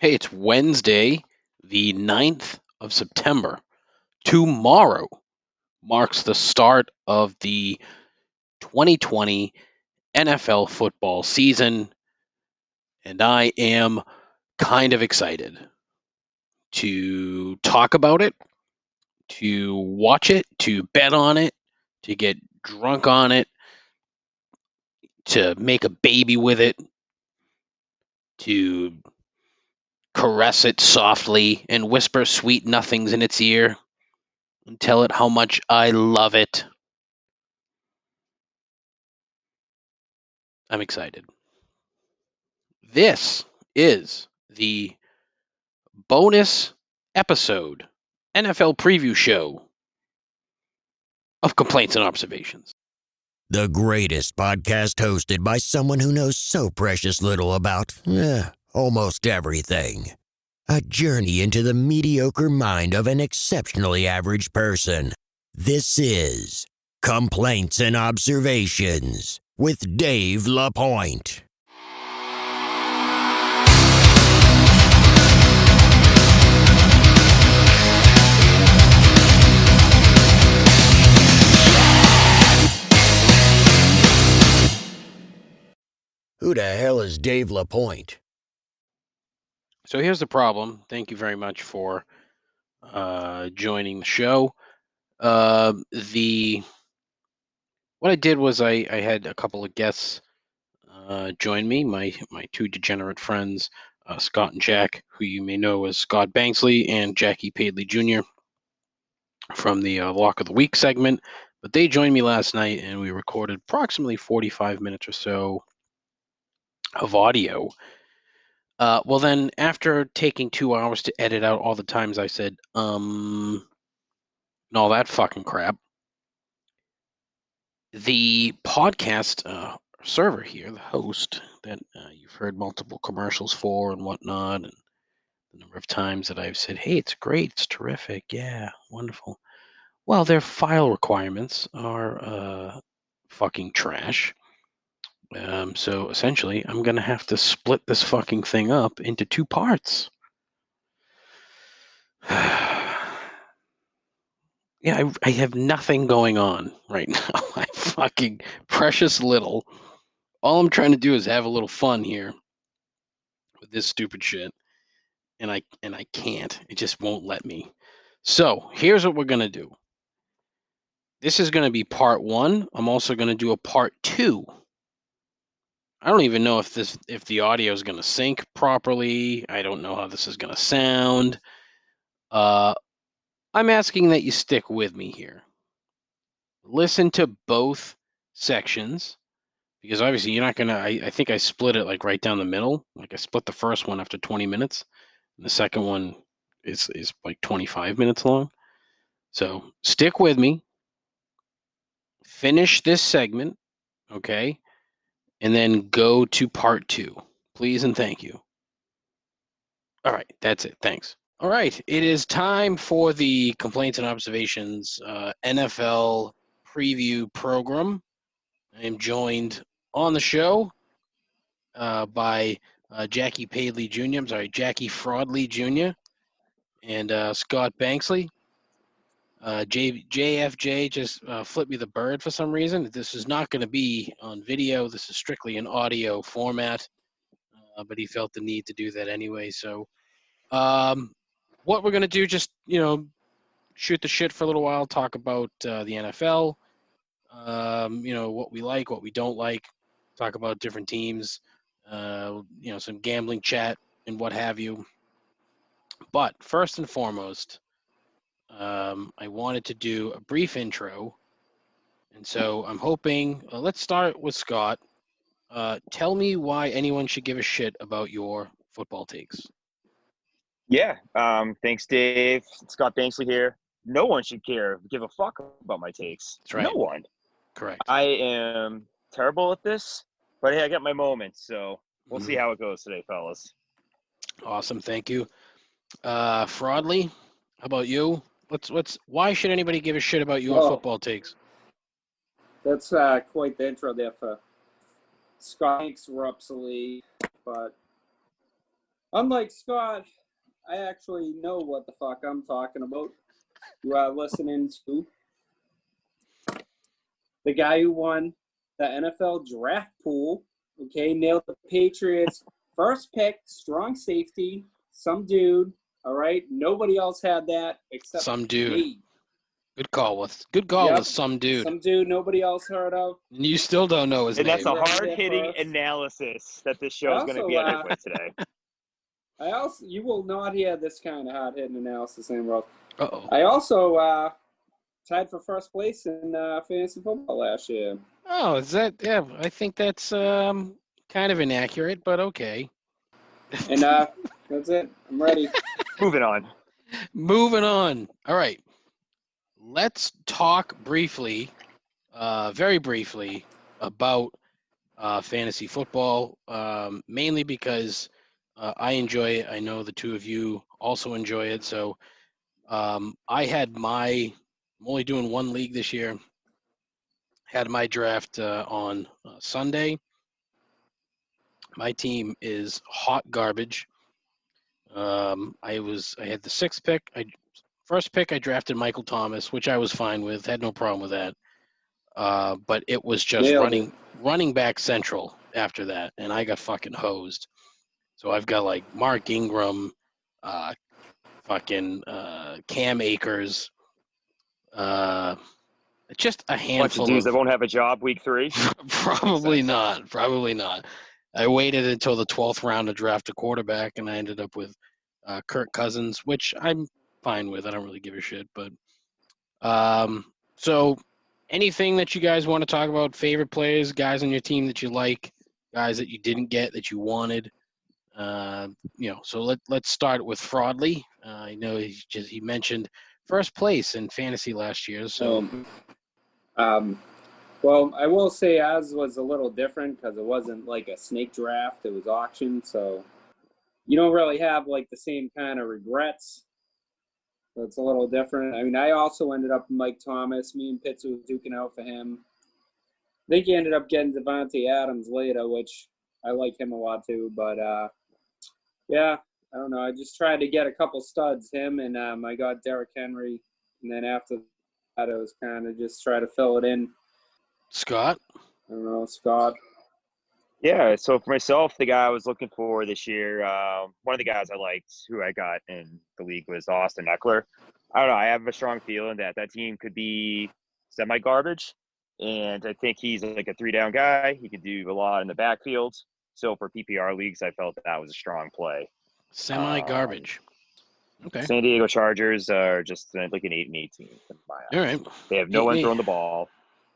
Hey, it's Wednesday, the 9th of September. Tomorrow marks the start of the 2020 NFL football season, and I am kind of excited to talk about it, to watch it, to bet on it, to get drunk on it, to make a baby with it, to caress it softly and whisper sweet nothings in its ear and tell it how much I love it. I'm excited. This is the bonus episode NFL preview show of Complaints and Observations. The greatest podcast hosted by someone who knows so precious little about almost everything. A journey into the mediocre mind of an exceptionally average person. This is Complaints and Observations with Dave LaPointe. Who the hell is Dave LaPointe? So here's the problem. Thank you very much for joining the show. What I did was I had a couple of guests join me, my two degenerate friends, Scott and Jack, who you may know as Scott Banksley and Jackie Padley Jr. from the Lock of the Week segment. But they joined me last night, and we recorded approximately 45 minutes or so of audio. Well, then, after taking 2 hours to edit out all the times I said, and all that fucking crap, the podcast server here, the host that you've heard multiple commercials for and whatnot, and the number of times that I've said, hey, it's great, it's terrific, yeah, wonderful. Well, their file requirements are fucking trash. So essentially, I'm going to have to split this fucking thing up into two parts. Yeah, I have nothing going on right now. I fucking precious little. All I'm trying to do is have a little fun here with this stupid shit, and I can't. It just won't let me. So here's what we're gonna do. This is gonna be part one. I'm also gonna do a part two. I don't even know if the audio is gonna sync properly. I don't know how this is gonna sound. I'm asking that you stick with me here. Listen to both sections, because obviously you're not gonna. I think I split it like right down the middle. Like I split the first one after 20 minutes, and the second one is like 25 minutes long. So stick with me. Finish this segment, okay, and then go to part two, please and thank you. All right, that's it. Thanks. All right, it is time for the Complaints and Observations NFL preview program. I am joined on the show by Jackie Padley Jr. I'm sorry, Jackie Fraudley Jr. and Scott Banksley. JFJ just flipped me the bird for some reason. This is not going to be on video. This is strictly an audio format, but he felt the need to do that anyway. So what we're going to do, just, shoot the shit for a little while, talk about the NFL, what we like, what we don't like, talk about different teams, some gambling chat and what have you. But first and foremost, I wanted to do a brief intro. And so I'm hoping, let's start with Scott. Tell me why anyone should give a shit about your football takes. Yeah. Thanks, Dave. Scott Banksley here. No one should give a fuck about my takes. That's right. No one. Correct. I am terrible at this, but hey, I got my moments, so we'll see how it goes today, fellas. Awesome. Thank you. Fraudley, how about you? Why should anybody give a shit about your football takes? That's quite the intro there for Scott Rupsley, but Unlike Scott, I actually know what the fuck I'm talking about. You are listening to the guy who won the NFL draft pool. Okay, nailed the Patriots first pick, strong safety, some dude. All right, nobody else had that except Some dude. me. Good call with some dude. Some dude nobody else heard of. And you still don't know his And name. that's a Right there hard-hitting first. analysis that this show is going to be ended with today. You will not hear this kind of hard-hitting analysis anymore else. Uh-oh. I also tied for first place in fantasy football last year. Oh, is that? Yeah, I think that's kind of inaccurate, but okay. And that's it. I'm ready. Moving on. Moving on. All right. Let's talk briefly, very briefly, about fantasy football, mainly because I enjoy it. I know the two of you also enjoy it. So I'm only doing one league this year. Had my draft on Sunday. My team is hot garbage. I had the sixth pick. First pick, I drafted Michael Thomas, which I was fine with. Had no problem with that. But it was just running back central after that, and I got fucking hosed. So I've got like Mark Ingram, Cam Akers, just a handful Bunch of dudes that won't have a job week 3. Probably not. I waited until the 12th round to draft a quarterback, and I ended up with Kirk Cousins, which I'm fine with. I don't really give a shit. But so anything that you guys want to talk about, favorite players, guys on your team that you like, guys that you didn't get that you wanted, so let's start with Fraudley. I know he mentioned first place in fantasy last year. So well, I will say ours was a little different because it wasn't like a snake draft. It was auction, so you don't really have like the same kind of regrets. So it's a little different. I mean, I also ended up with Mike Thomas. Me and Pitts was duking out for him. I think he ended up getting Devontae Adams later, which I like him a lot too. But, yeah, I don't know. I just tried to get a couple studs, him, and I got Derrick Henry. And then after that, I was kind of just try to fill it in. Scott? I don't know, Scott. Yeah, so for myself, the guy I was looking for this year, one of the guys I liked who I got in the league was Austin Eckler. I don't know. I have a strong feeling that team could be semi-garbage, and I think he's like a 3-down guy. He could do a lot in the backfield. So for PPR leagues, I felt that was a strong play. Semi-garbage. Okay. San Diego Chargers are just like an 8-8 team. All right. They have no one throwing the ball.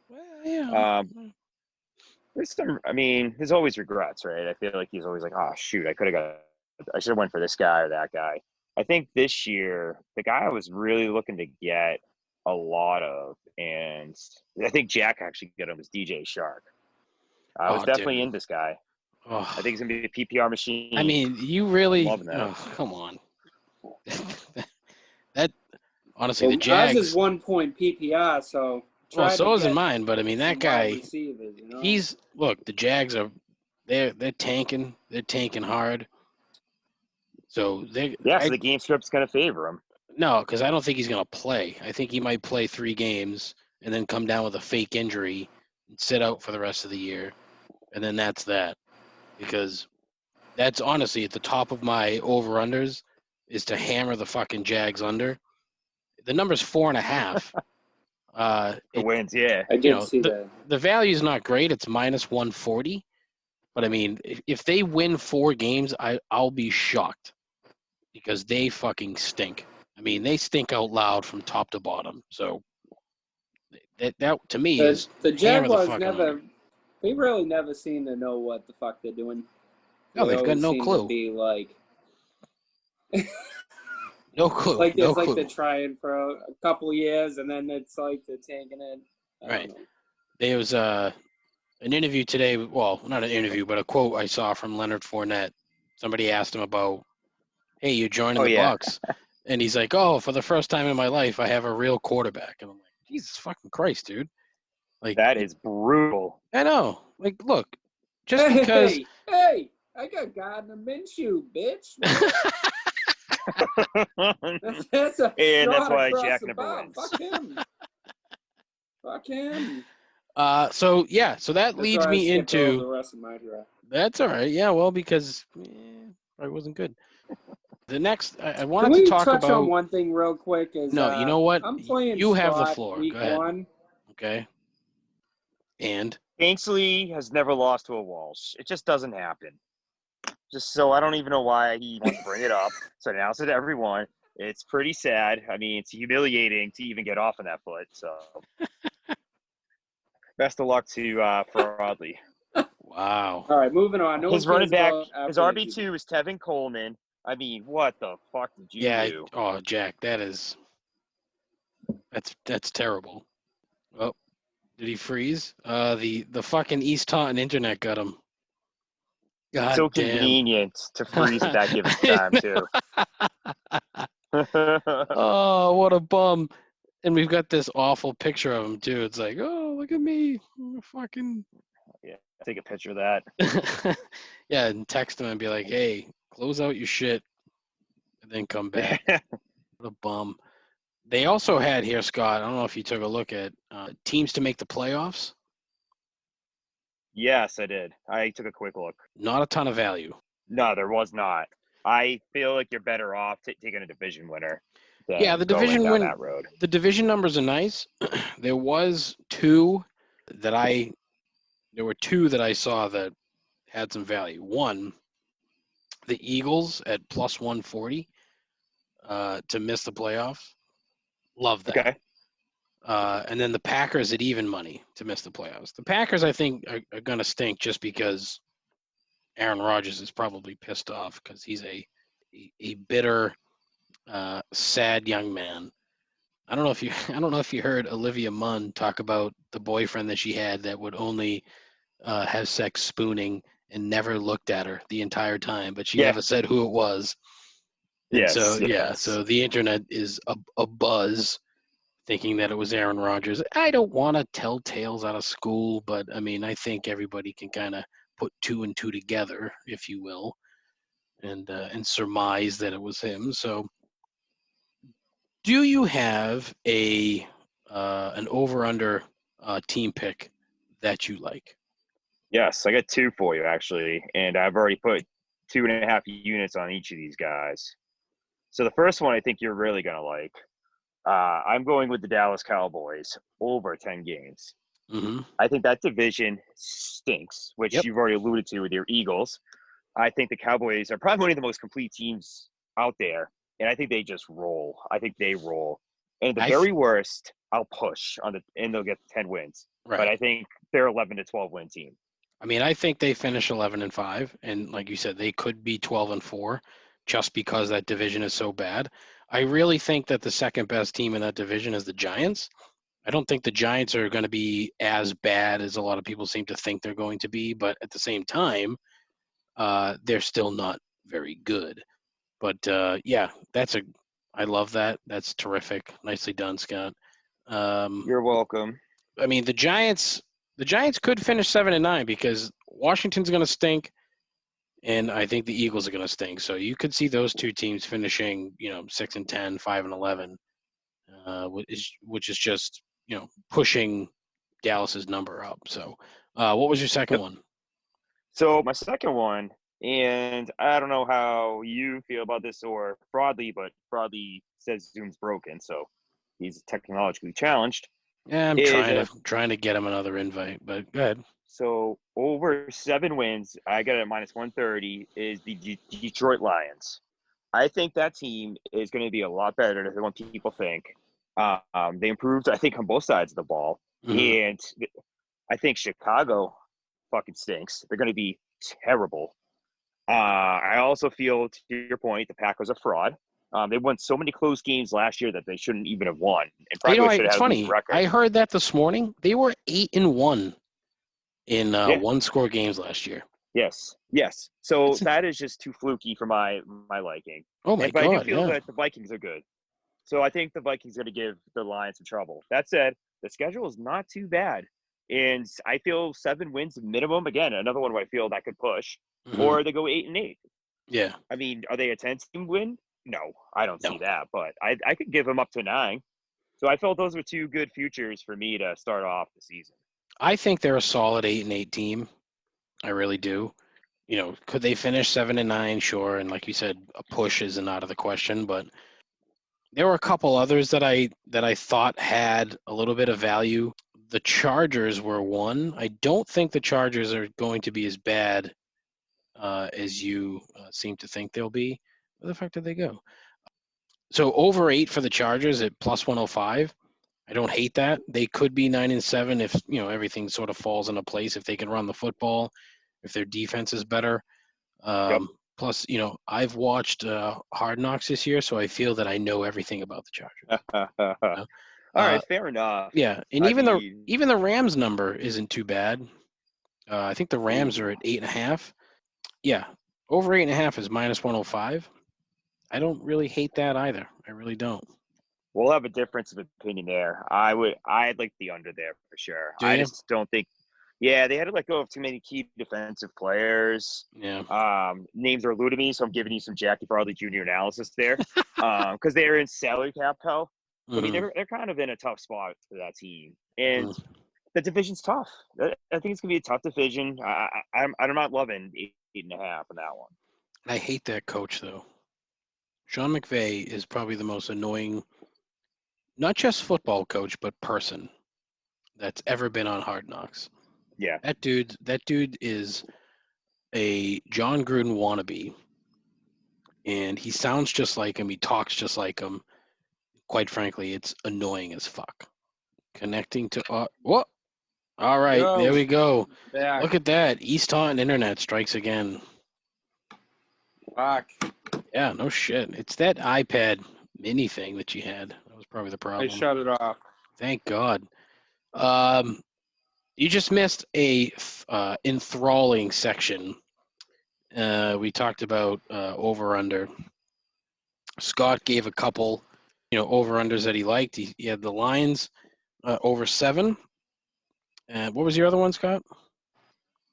Well, yeah. There's always regrets, right? I feel like he's always like, oh, shoot, I should have went for this guy or that guy. I think this year, the guy I was really looking to get a lot of, and I think Jack actually got him, was DJ Shark. I was definitely in this guy. Oh. I think he's going to be a PPR machine. I mean, you really – oh, come on. That honestly, the Jags – ours is 1 point PPR, so – well, so isn't mine, but I mean that guy. He's the Jags are, they're tanking. They're tanking hard. So the game script's gonna favor him. No, because I don't think he's gonna play. I think he might play 3 games and then come down with a fake injury and sit out for the rest of the year, and then that's that. Because that's honestly at the top of my over/unders is to hammer the fucking Jags under. The number's 4.5. It wins, yeah. I did see that. The value is not great. It's minus 140. But, I mean, if they win 4 games, I'll be shocked because they fucking stink. I mean, they stink out loud from top to bottom. So, that to me is the Jaguars they really never seem to know what the fuck they're doing. No, they've got no clue. To be like... No clue. Like it's like they're trying for a couple of years, and then it's like they're taking it. Right. There was an interview today. Well, not an interview, but a quote I saw from Leonard Fournette. Somebody asked him about, "Hey, you're joining the Bucs," and he's like, "Oh, for the first time in my life, I have a real quarterback." And I'm like, "Jesus fucking Christ, dude!" Like that is brutal. I know. Like, look, just because. Hey, I got Gardner Minshew, bitch. That's a And that's shot why across Jack the never bow. wins. Fuck him. Fuck him. So that That's leads why I me skipped over into. the rest of my draft. That's all right. Yeah, well, because it wasn't good. The next, I Can wanted to we talk touch about. on one thing real quick? Is No, you know what? I'm playing You have the Scott floor. week Go ahead. 1. Okay. And Ainsley has never lost to a Walsh. It just doesn't happen. Just so I don't even know why he wants to bring it up. So I announce it to everyone. It's pretty sad. I mean, it's humiliating to even get off on that foot. So best of luck to Frodley. wow. All right, moving on. No His one running cares back, about his Appalachian. RB2 is Tevin Coleman. I mean, what the fuck did you Yeah. do? Oh, Jack, that's terrible. Oh, did he freeze? The fucking East Taunton internet got him. God So damn. convenient to freeze at that given time, too. Oh, what a bum. And we've got this awful picture of him too. It's like, oh, look at me. I'm fucking Yeah, take a picture of that. yeah, and text him and be like, hey, close out your shit and then come back. What a bum. They also had here, Scott, I don't know if you took a look at teams to make the playoffs. Yes, I did. I took a quick look. Not a ton of value. No, there was not. I feel like you're better off taking a division winner than Yeah, the going division down win. that road. The division numbers are nice. There were two that I saw that had some value. One, the Eagles at plus 140 to miss the playoffs. Love that. Okay. And then the Packers at even money to miss the playoffs. The Packers, I think, are going to stink just because Aaron Rodgers is probably pissed off because he's a bitter, sad young man. I don't know if you heard Olivia Munn talk about the boyfriend that she had that would only have sex spooning and never looked at her the entire time, but she never said who it was. And Yes. so the internet is a buzz thinking that it was Aaron Rodgers. I don't want to tell tales out of school, but I mean, I think everybody can kind of put two and two together, if you will, and surmise that it was him. So, do you have an over/under team pick that you like? Yes, I got two for you actually, and I've already put 2.5 units on each of these guys. So the first one I think you're really gonna like. I'm going with the Dallas Cowboys over 10 games. Mm-hmm. I think that division stinks, which you've already alluded to with your Eagles. I think the Cowboys are probably one of the most complete teams out there, and I think they just roll. I think they roll. And at the very worst, I'll push and they'll get 10 wins. Right. But I think they're 11 to 12 win team. I mean, I think they finish 11-5, and like you said, they could be 12-4, just because that division is so bad. I really think that the second best team in that division is the Giants. I don't think the Giants are going to be as bad as a lot of people seem to think they're going to be, but at the same time, they're still not very good. But I love that. That's terrific. Nicely done, Scott. You're welcome. I mean, the Giants could finish 7-9 because Washington's going to stink, and I think the Eagles are going to stink. So you could see those two teams finishing, 6-10, 5-11, which is just, pushing Dallas's number up. So, what was your second one? So my second one, and I don't know how you feel about this or Frodley, but Frodley says Zoom's broken, so he's technologically challenged. Yeah, I'm trying to get him another invite, but go ahead. So over 7 wins, I got it at minus 130, is the Detroit Lions. I think that team is going to be a lot better than what people think. They improved, I think, on both sides of the ball. Mm-hmm. And I think Chicago fucking stinks. They're going to be terrible. I also feel, to your point, the Packers are fraud. They won so many close games last year that they shouldn't even have won. And probably should have it's had funny. a record. I heard that this morning. They were 8-1 in one-score games last year. Yes. So that is just too fluky for my liking. Oh my God! But I do feel that the Vikings are good. So I think the Vikings are going to give the Lions some trouble. That said, the schedule is not too bad. And I feel 7 wins minimum. Again, another one where I feel that could push. Mhm. or they go 8-8. Yeah. I mean, are they a 10-team win? No, I don't No. see that, but I could give them up to 9. So I felt those were two good futures for me to start off the season. I think they're a solid 8-8 team. I really do. Could they finish 7-9? Sure, and like you said, a push isn't out of the question. But there were a couple others that I thought had a little bit of value. The Chargers were one. I don't think the Chargers are going to be as bad as you seem to think they'll be. Where the fuck did they go? So over 8 for the Chargers at plus 105. I don't hate that. They could be 9-7 if everything sort of falls into place. If they can run the football, if their defense is better. Yep. Plus, I've watched Hard Knocks this year, so I feel that I know everything about the Chargers. All right, fair enough. Yeah, and I even mean, the Rams number isn't too bad. I think the Rams are at 8.5. Yeah, over 8.5 is minus 105. I don't really hate that either. I really don't. we'll have a difference of opinion there. I'd like the under there for sure. Do I you? just don't think. Yeah, they had to let go of too many key defensive players. Yeah. Names are eluding me, so I'm giving you some Jackie Farley Jr. analysis there, because they're in salary cap hell. I mean, Mhm. they're kind of in a tough spot for that team, and Mhm. the division's tough. I think it's gonna be a tough division. I'm not loving 8.5 on that one. I hate that coach though. Sean McVay is probably the most annoying, not just football coach, but person that's ever been on Hard Knocks. Yeah, That dude is a John Gruden wannabe, and he sounds just like him. He talks just like him. Quite frankly, it's annoying as fuck. Connecting to what? All right, Yo. there we go. Back. Look at that. East Taunton Internet strikes again. Fuck. Yeah, no shit. It's that iPad mini thing that you had. That was probably the I problem. shut it off. Thank God. You just missed a enthralling section. We talked about over under. Scott gave a couple, over unders that he liked. He had the Lions over 7. And what was your other one, Scott?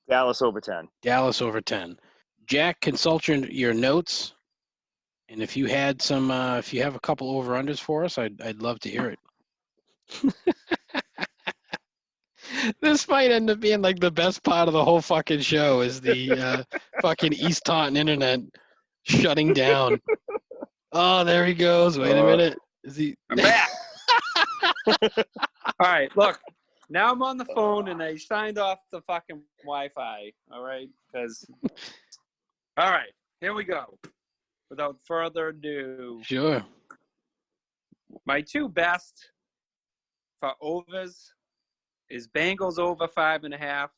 Dallas over 10. Dallas over 10. Jack, consult your notes, and if you had some, if you have a couple over unders for us, I'd love to hear it. This might end up being like the best part of the whole fucking show is the fucking East Taunton Internet shutting down. Oh, there he goes. Wait a minute. Is he? I'm back. All right, look. Now I'm on the phone and I signed off the fucking Wi-Fi. All right, all right, here we go. Without further ado, Sure. my two best for overs is Bengals over 5.5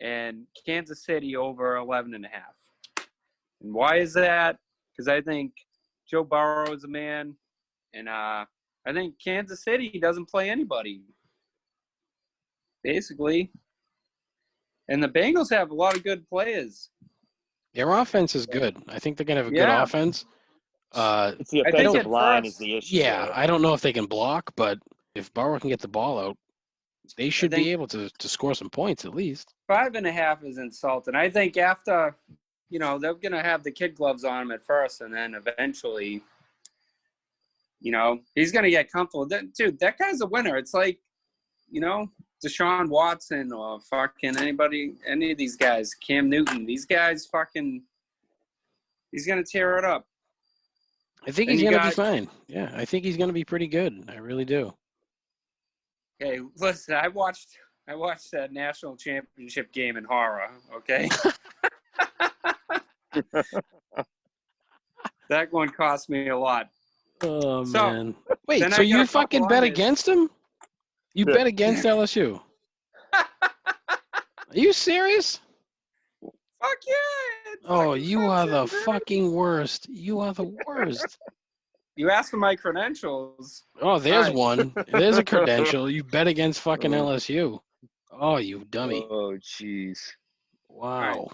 and Kansas City over 11.5. And why is that? Because I think Joe Burrow is a man, and I think Kansas City doesn't play anybody, basically. And the Bengals have a lot of good players. Their offense is good. I think they're gonna have a good Yeah. offense. It's the I think offensive at line first- is the issue. Yeah, there. I don't know if they can block, but if Burrow can get the ball out, they should think- be able to score some points at least. 5.5 is insulting. I think after, they're going to have the kid gloves on him at first, and then eventually, he's going to get comfortable. Dude, that guy's a winner. It's like, Deshaun Watson or fucking any of these guys, Cam Newton. These guys he's going to tear it up. I think And he's you gonna be got- fine. Yeah, I think he's gonna be pretty good. I really do. Okay, listen, I watched that national championship game in horror, okay? That one cost me a lot. Oh So, man! Wait, then so I got you a couple fucking bet others. against him? You Yeah. bet against LSU? Are you serious? Fuck yeah! Oh, Fucking you are the Clemson, dude. fucking worst. You are the worst. You asked for my credentials. Oh, there's Right. one. There's a credential. You bet against fucking LSU. Oh, you dummy. Oh, jeez. Wow.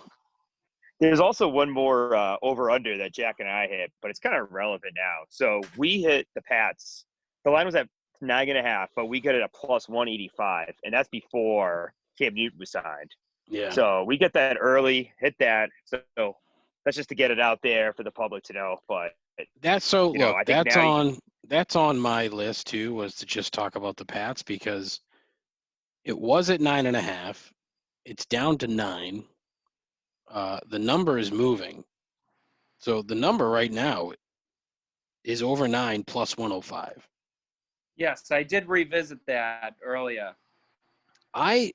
There's also one more over-under that Jack and I hit, but it's kind of relevant now. So we hit the Pats. The line was at 9.5, but we got it at plus 185, and that's before Cam Newton was signed. Yeah. So we get that early, hit that. So that's just to get it out there for the public to know. But That's so. you know, Look, I think that's on my list too. Was to just talk about the Pats because it was at 9.5. It's down to 9. The number is moving. So the number right now is over 9 plus 105. Yes, I did revisit that earlier. The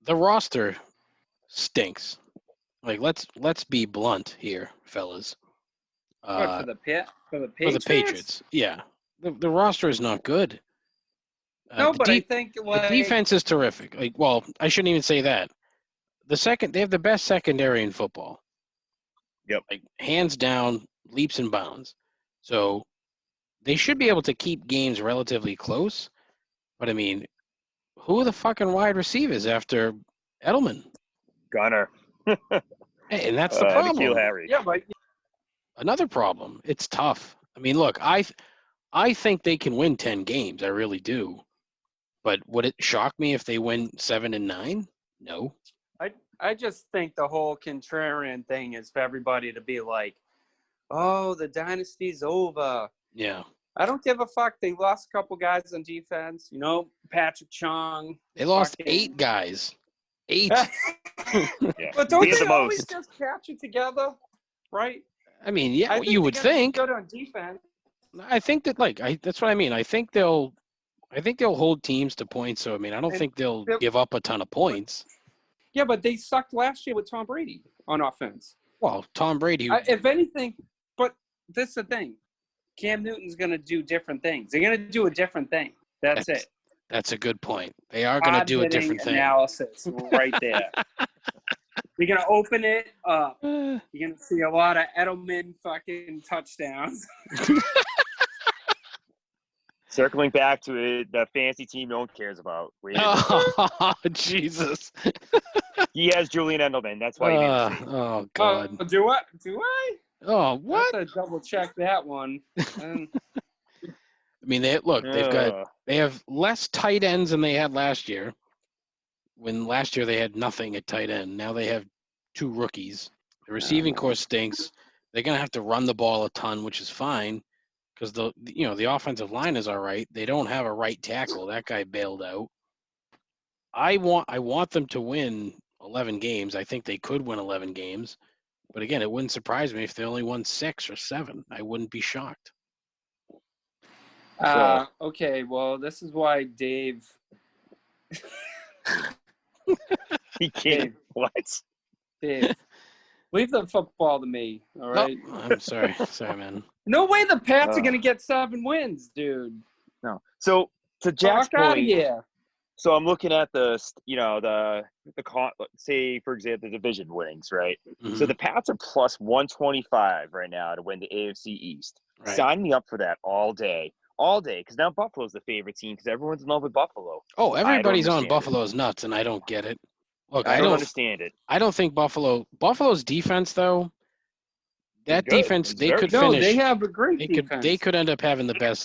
roster stinks. Like let's be blunt here, fellas. What for the Patriots? For the Patriots, yeah. The roster is not good. No, but I think the defense is terrific. Like, well, I shouldn't even say that. They have the best secondary in football. Yep. Like hands down, leaps and bounds. So they should be able to keep games relatively close. But I mean, who are the fucking wide receivers after Edelman? Gunner. Hey, and that's the problem. N'Keal Harry. Yeah, but Another problem. It's tough. I mean, look, I think they can win 10 games. I really do. But would it shock me if they win 7 and 9? No. I just think the whole contrarian thing is for everybody to be like, oh, the dynasty's over. Yeah. I don't give a fuck. They lost a couple guys on defense. You know, Patrick Chung. They lost 8 guys. 8. Yeah. But don't We have they the always most. just catch it together? Right? I mean, yeah, I think you would they're gonna be think. good on defense. I think that that's what I mean. I think they'll hold teams to points. So I mean, I don't think they'll give up a ton of points. Yeah, but they sucked last year with Tom Brady on offense. Well, Tom Brady. If anything, but this is the thing. Cam Newton's going to do different things. They're going to do a different thing. That's it. That's a good point. They are going to do a different thing. Analysis right there. You're going to open it up. You're going to see a lot of Edelman fucking touchdowns. Circling back to it, the fantasy team no one cares about. Oh, Jesus. He has Julian Edelman. That's why he made the team. Oh, God. Do I? Do I? Oh, what? I have to double check that one. I mean, they have less tight ends than they had last year. When last year they had nothing at tight end. Now they have 2 rookies. The receiving core stinks. They're going to have to run the ball a ton, which is fine because the offensive line is all right. They don't have a right tackle. That guy bailed out. I want them to win 11 games. I think they could win 11 games. But again, it wouldn't surprise me if they only won 6 or 7. I wouldn't be shocked. Okay, well, this is why Dave. He can't. What? Dave, leave the football to me. All right. Oh, I'm sorry, man. No way the Pats are gonna get 7 wins, dude. No. So to Jack's Fuck out of point, here. so I'm looking at say for example the division winnings, right? Mhm. So the Pats are plus 125 right now to win the AFC East. Right. Sign me up for that all day, because now Buffalo's the favorite team because everyone's in love with Buffalo. Oh, everybody's on understand Buffalo's nuts, and I don't get it. Look, I don't understand it. I don't think Buffalo's defense though. That Good. defense, It's they very could good. finish. No, they have a great defense. They could end up having the best